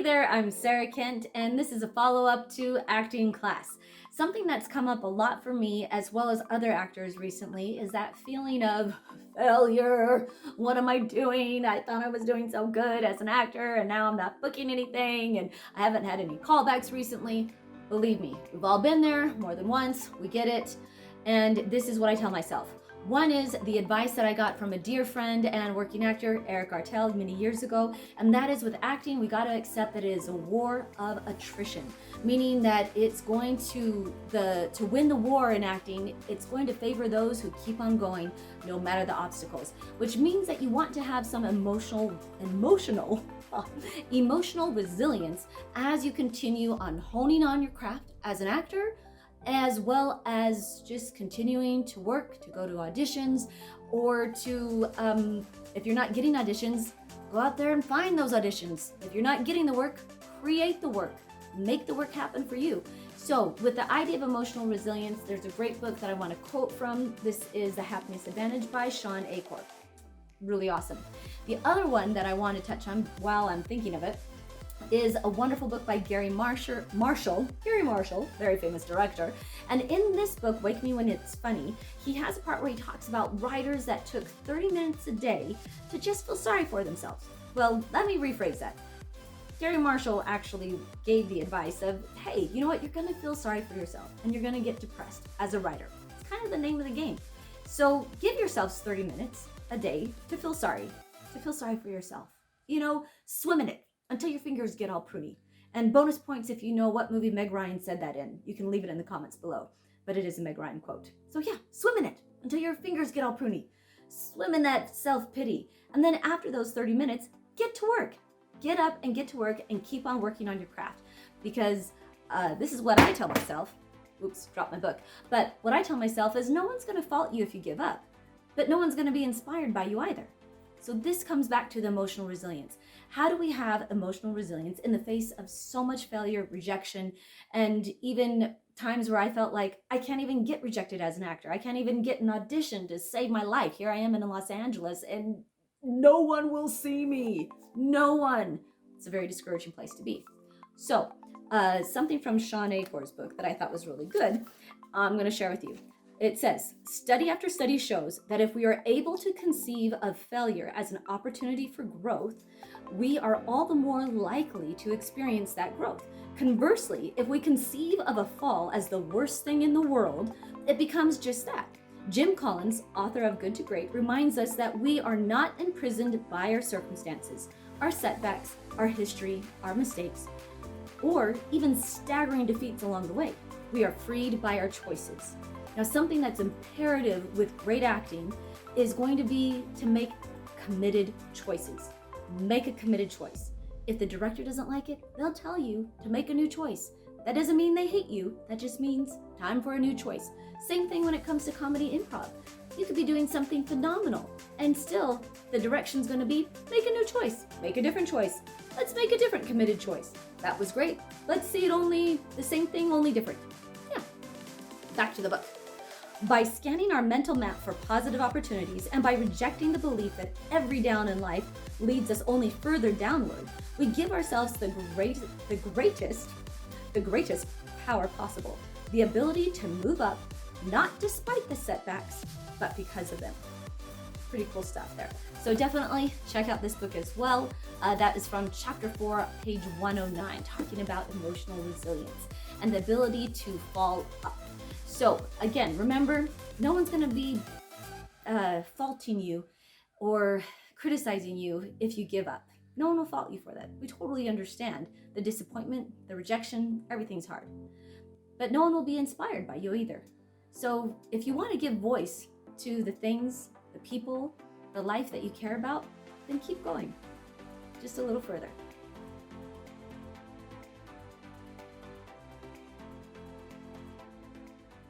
there, I'm Sarah Kent, and this is a follow-up to acting class. Something that's come up a lot for me, as well as other actors recently, is that feeling of failure. What am I doing? I thought I was doing so good as an actor, and now I'm not booking anything, and I haven't had any callbacks recently. Believe me, we've all been there more than once. We get it. And this is what I tell myself. One is the advice that I got from a dear friend and working actor, Eric Artel, many years ago, and that is with acting, we got to accept that it is a war of attrition, meaning that it's going to win the war in acting, it's going to favor those who keep on going no matter the obstacles, which means that you want to have some emotional resilience as you continue on honing on your craft as an actor, as well as just continuing to work, to go to auditions, or to, if you're not getting auditions, go out there and find those auditions. If you're not getting the work, create the work, make the work happen for you. So with the idea of emotional resilience, there's a great book that I want to quote from. This is The Happiness Advantage by Shawn Achor. Really awesome. The other one that I want to touch on while I'm thinking of it is a wonderful book by Gary Marshall, very famous director. And in this book, Wake Me When It's Funny, he has a part where he talks about writers that took 30 minutes a day to just feel sorry for themselves. Well, let me rephrase that. Gary Marshall actually gave the advice of, hey, you know what? You're gonna feel sorry for yourself and you're gonna get depressed as a writer. It's kind of the name of the game. So give yourselves 30 minutes a day to feel sorry for yourself. You know, swim in it until your fingers get all pruny. And bonus points if you know what movie Meg Ryan said that in. You can leave it in the comments below, but it is a Meg Ryan quote. So yeah, swim in it until your fingers get all pruny. Swim in that self-pity. And then after those 30 minutes, get to work. Get up and get to work and keep on working on your craft. Because this is what I tell myself. Oops, dropped my book. But what I tell myself is no one's gonna fault you if you give up, but no one's gonna be inspired by you either. So this comes back to the emotional resilience. How do we have emotional resilience in the face of so much failure, rejection, and even times where I felt like I can't even get rejected as an actor. I can't even get an audition to save my life. Here I am in Los Angeles and no one will see me. No one. It's a very discouraging place to be. So something from Shawn Achor's book that I thought was really good, I'm going to share with you. It says, study after study shows that if we are able to conceive of failure as an opportunity for growth, we are all the more likely to experience that growth. Conversely, if we conceive of a fall as the worst thing in the world, it becomes just that. Jim Collins, author of Good to Great, reminds us that we are not imprisoned by our circumstances, our setbacks, our history, our mistakes, or even staggering defeats along the way. We are freed by our choices. Now, something that's imperative with great acting is going to be to make committed choices. Make a committed choice. If the director doesn't like it, they'll tell you to make a new choice. That doesn't mean they hate you. That just means time for a new choice. Same thing when it comes to comedy improv. You could be doing something phenomenal and still the direction's going to be make a new choice, make a different choice. Let's make a different committed choice. That was great. Let's see it only the same thing, only different. Yeah. Back to the book. By scanning our mental map for positive opportunities and by rejecting the belief that every down in life leads us only further downward, we give ourselves the greatest power possible, the ability to move up, not despite the setbacks, but because of them. Pretty cool stuff there. So definitely check out this book as well. That is from chapter 4, page 109, talking about emotional resilience and the ability to fall up. So again, remember, no one's going to be faulting you or criticizing you if you give up. No one will fault you for that. We totally understand the disappointment, the rejection, everything's hard. But no one will be inspired by you either. So if you want to give voice to the things, the people, the life that you care about, then keep going just a little further.